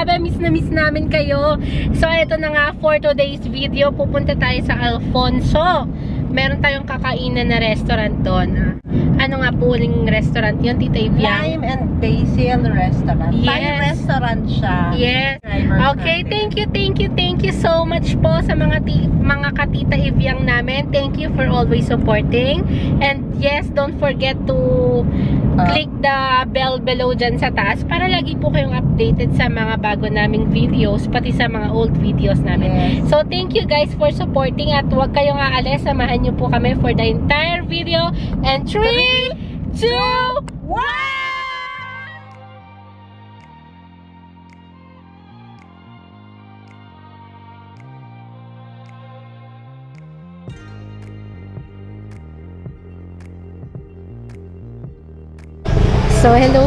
Grabe, miss namin kayo. So, ito na nga for today's video. Pupunta tayo sa Alfonso. Meron tayong kakainan na restaurant doon. Ano nga po uling restaurant yun, Tita Evian? Lime and Basil Restaurant. Yes. Thai restaurant siya. Yes. Okay, thank you so much po sa mga katita Evian namin. Thank you for always supporting. And yes, don't forget to click the bell below dyan sa taas para lagi po kayong updated sa mga bago naming videos, pati sa mga old videos namin. Yes. So, thank you guys for supporting at huwag kayong aalis. Samahan nyo po kami for the entire video. And 3, 2, 1! So, hello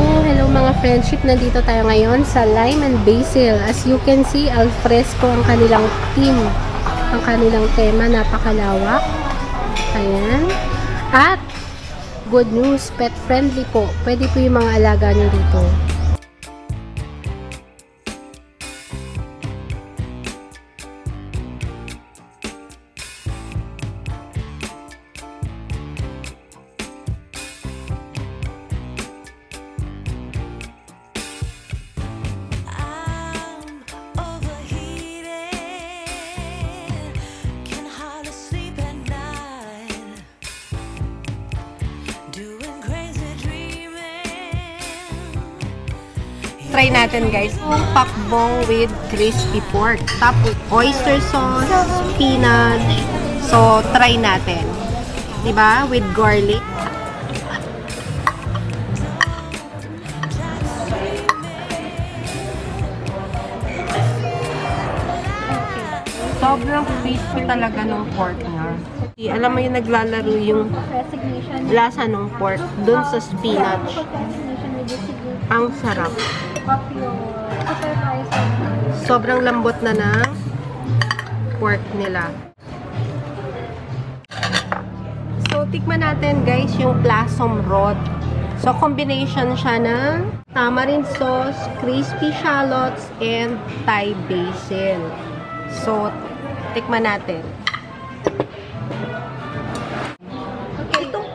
mga friendship. Nandito tayo ngayon sa Lime and Basil. As you can see, alfresco ang kanilang theme. Ang kanilang tema, napakalawak. Ayan. At, good news, pet friendly po. Pwede po yung mga alaga nyo dito. Try natin guys, pakbong with crispy pork. Tapos oyster sauce, spinach. So, try natin. Diba? With garlic. Sobrang crispy talaga ng pork niya. Alam mo yung naglalaro yung lasa ng pork dun sa spinach. Ang sarap. Sobrang lambot na ng pork nila. So, tikman natin guys yung Plasm Rod. So, combination siya ng tamarind sauce, crispy shallots, and Thai basil. So, tikman natin.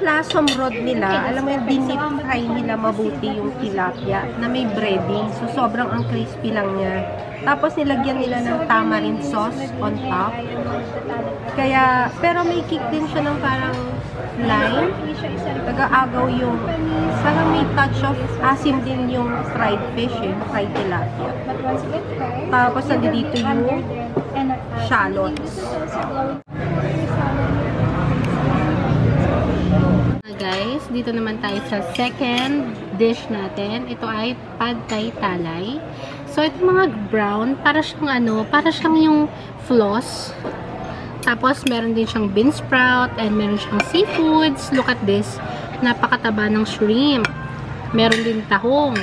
Plasm Rod nila, alam mo yung dinip-fry nila mabuti yung tilapia na may breading. So, sobrang ang crispy lang niya. Tapos, nilagyan nila ng tamarind sauce on top. Kaya, pero may kick din siya ng parang lime. Nag-aagaw yung, parang may touch of asim din yung fried fish, fried tilapia. Tapos, nandito yung shallots. Guys, dito naman tayo sa second dish natin. Ito ay Pad Thai Talay. So, ito mga brown, para siyang yung floss. Tapos, meron din siyang bean sprout and meron siyang seafoods. Look at this. Napakataba ng shrimp. Meron din tahong.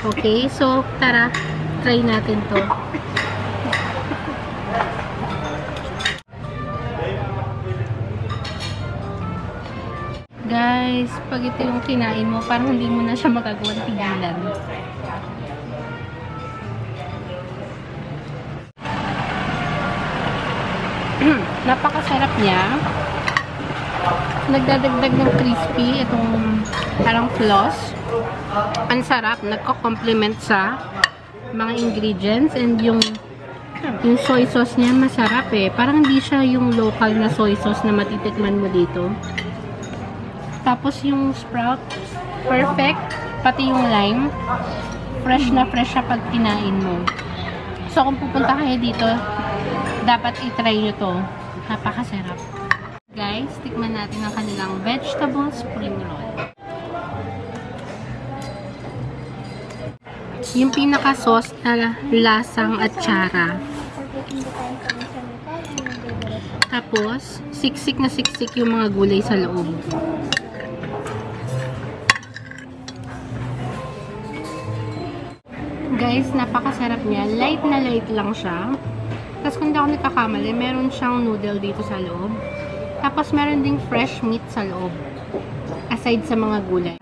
Okay, so, tara, try natin to. Guys, pag ito yung kinain mo, parang hindi mo na siya magagawang tigilan. Napakasarap niya. Nagdadagdag ng crispy itong parang floss. Ang sarap, nagko-complement sa mga ingredients and yung soy sauce niya masarap eh. Parang hindi siya yung local na soy sauce na matitikman mo dito. Tapos yung sprout, perfect. Pati yung lime, fresh na fresh siya pag kinain mo. So, kung pupunta kayo dito, dapat i-try nyo to. Napakasarap. Guys, tikman natin ang kanilang vegetable spring roll. Yung pinaka-sauce na lasang atsara. Tapos, siksik na siksik yung mga gulay sa loob. Guys, napakasarap niya. Light na light lang siya. Tapos kung hindi ako nagkakamali, meron siyang noodle dito sa loob. Tapos meron ding fresh meat sa loob. Aside sa mga gulay.